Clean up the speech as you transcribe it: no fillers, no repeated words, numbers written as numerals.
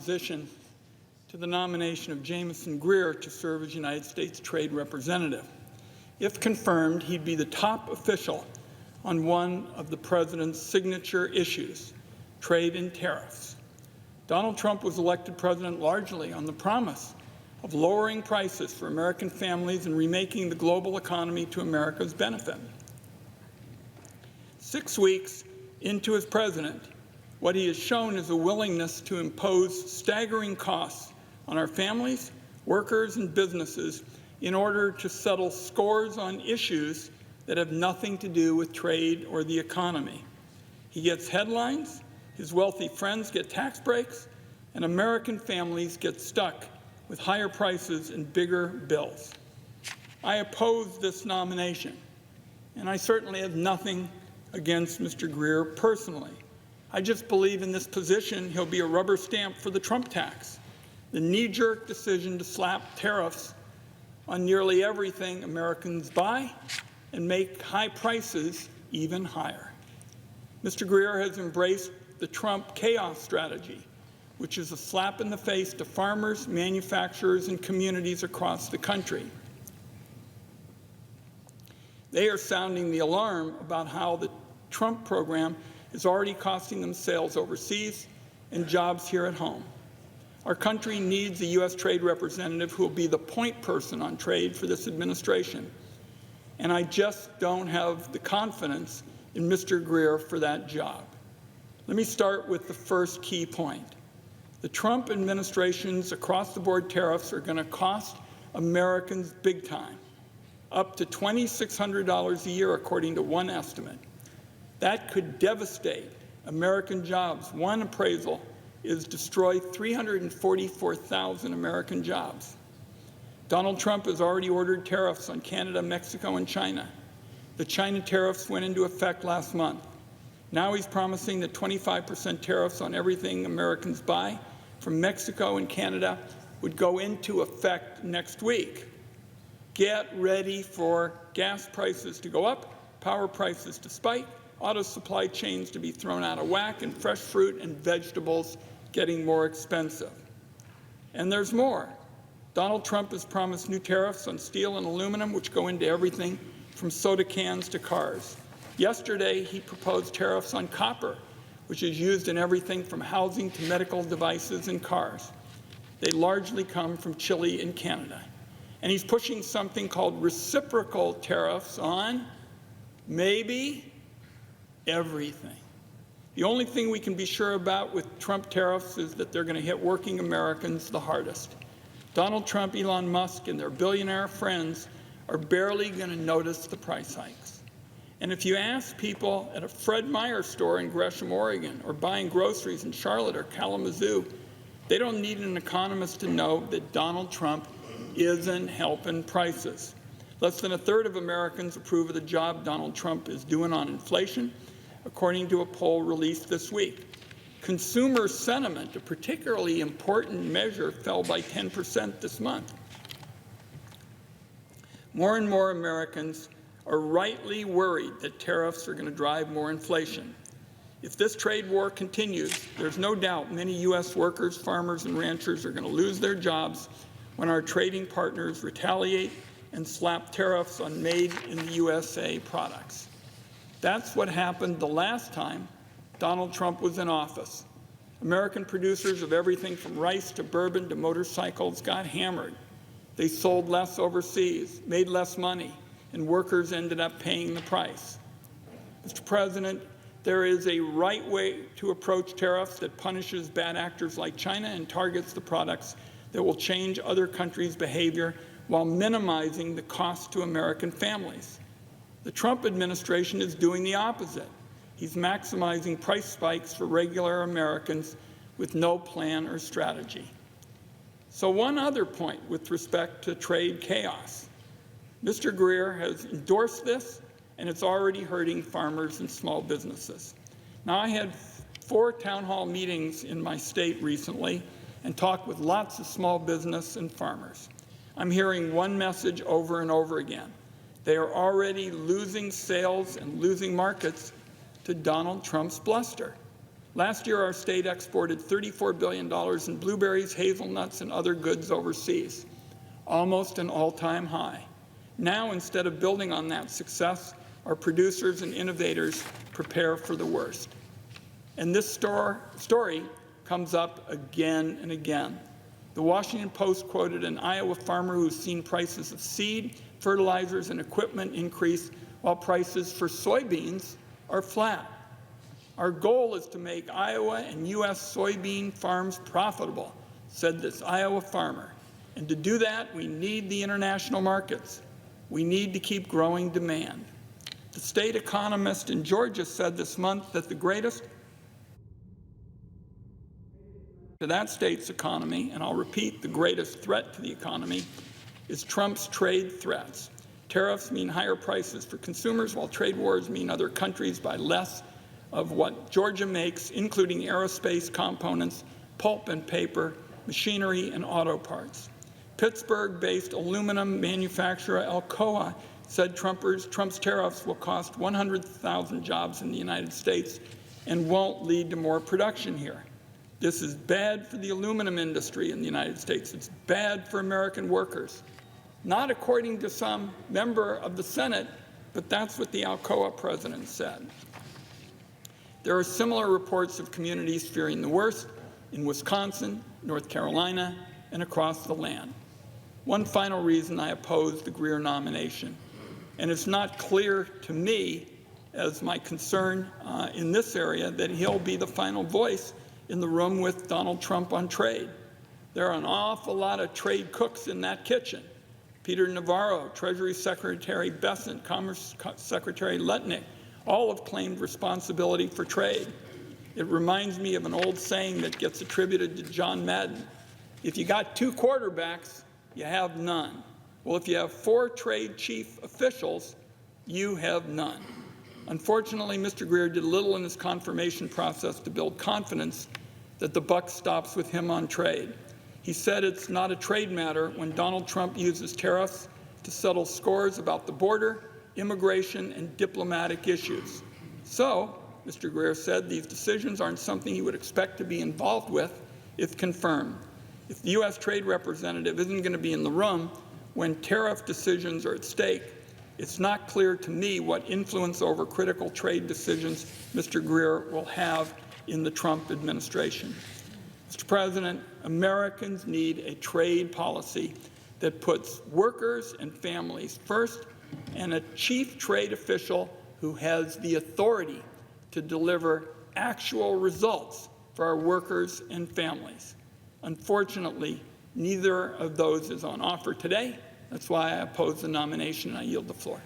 Opposition to the nomination of Jameson Greer to serve as United States Trade Representative. If confirmed, he'd be the top official on one of the President's signature issues, trade and tariffs. Donald Trump was elected president largely on the promise of lowering prices for American families and remaking the global economy to America's benefit. 6 weeks into his president, what he has shown is a willingness to impose staggering costs on our families, workers, and businesses in order to settle scores on issues that have nothing to do with trade or the economy. He gets headlines, his wealthy friends get tax breaks, and American families get stuck with higher prices and bigger bills. I oppose this nomination, and I certainly have nothing against Mr. Greer personally. I just believe in this position he'll be a rubber stamp for the Trump tax, the knee-jerk decision to slap tariffs on nearly everything Americans buy and make high prices even higher. Mr. Greer has embraced the Trump chaos strategy, which is a slap in the face to farmers, manufacturers, and communities across the country. They are sounding the alarm about how the Trump program is already costing them sales overseas and jobs here at home. Our country needs a U.S. trade representative who will be the point person on trade for this administration, and I just don't have the confidence in Mr. Greer for that job. Let me start with the first key point. The Trump administration's across-the-board tariffs are going to cost Americans big time, up to $2,600 a year, according to one estimate. That could devastate American jobs. One appraisal is destroy 344,000 American jobs. Donald Trump has already ordered tariffs on Canada, Mexico, and China. The China tariffs went into effect last month. Now he's promising that 25% tariffs on everything Americans buy from Mexico and Canada would go into effect next week. Get ready for gas prices to go up, power prices to spike, auto supply chains to be thrown out of whack, and fresh fruit and vegetables getting more expensive. And there's more. Donald Trump has promised new tariffs on steel and aluminum, which go into everything from soda cans to cars. Yesterday, he proposed tariffs on copper, which is used in everything from housing to medical devices and cars. They largely come from Chile and Canada. And he's pushing something called reciprocal tariffs on maybe everything. The only thing we can be sure about with Trump tariffs is that they're going to hit working Americans the hardest. Donald Trump, Elon Musk, and their billionaire friends are barely going to notice the price hikes. And if you ask people at a Fred Meyer store in Gresham, Oregon, or buying groceries in Charlotte or Kalamazoo, they don't need an economist to know that Donald Trump isn't helping prices. Less than a third of Americans approve of the job Donald Trump is doing on inflation, according to a poll released this week. Consumer sentiment, a particularly important measure, fell by 10% this month. More and more Americans are rightly worried that tariffs are going to drive more inflation. If this trade war continues, there's no doubt many U.S. workers, farmers, and ranchers are going to lose their jobs when our trading partners retaliate and slap tariffs on made-in-the-USA products. That's what happened the last time Donald Trump was in office. American producers of everything from rice to bourbon to motorcycles got hammered. They sold less overseas, made less money, and workers ended up paying the price. Mr. President, there is a right way to approach tariffs that punishes bad actors like China and targets the products that will change other countries' behavior while minimizing the cost to American families. The Trump administration is doing the opposite. He's maximizing price spikes for regular Americans with no plan or strategy. So one other point with respect to trade chaos. Mr. Greer has endorsed this, and it's already hurting farmers and small businesses. Now, I had 4 town hall meetings in my state recently and talked with lots of small business and farmers. I'm hearing one message over and over again. They are already losing sales and losing markets to Donald Trump's bluster. Last year, our state exported $34 billion in blueberries, hazelnuts, and other goods overseas, almost an all-time high. Now, instead of building on that success, our producers and innovators prepare for the worst. And this story comes up again and again. The Washington Post quoted an Iowa farmer who's seen prices of seed, fertilizers, and equipment increase while prices for soybeans are flat. Our goal is to make Iowa and U.S. soybean farms profitable, said this Iowa farmer. And to do that, we need the international markets. We need to keep growing demand. The state economist in Georgia said this month that the greatest to that state's economy, and I'll repeat, the greatest threat to the economy, is Trump's trade threats. Tariffs mean higher prices for consumers, while trade wars mean other countries buy less of what Georgia makes, including aerospace components, pulp and paper, machinery, and auto parts. Pittsburgh-based aluminum manufacturer Alcoa said Trump's tariffs will cost 100,000 jobs in the United States and won't lead to more production here. This is bad for the aluminum industry in the United States. It's bad for American workers. Not according to some member of the Senate, but that's what the Alcoa president said. There are similar reports of communities fearing the worst in Wisconsin, North Carolina, and across the land. One final reason I oppose the Greer nomination, and it's not clear to me as my concern in this area that he'll be the final voice in the room with Donald Trump on trade. There are an awful lot of trade cooks in that kitchen. Peter Navarro, Treasury Secretary Bessent, Commerce Secretary Lutnick, all have claimed responsibility for trade. It reminds me of an old saying that gets attributed to John Madden. If you got 2 quarterbacks, you have none. Well, if you have 4 trade chief officials, you have none. Unfortunately, Mr. Greer did little in his confirmation process to build confidence that the buck stops with him on trade. He said it's not a trade matter when Donald Trump uses tariffs to settle scores about the border, immigration, and diplomatic issues. So, Mr. Greer said, these decisions aren't something he would expect to be involved with if confirmed. If the U.S. Trade Representative isn't going to be in the room when tariff decisions are at stake, it's not clear to me what influence over critical trade decisions Mr. Greer will have in the Trump administration. Mr. President, Americans need a trade policy that puts workers and families first, and a chief trade official who has the authority to deliver actual results for our workers and families. Unfortunately, neither of those is on offer today. That's why I oppose the nomination, and I yield the floor.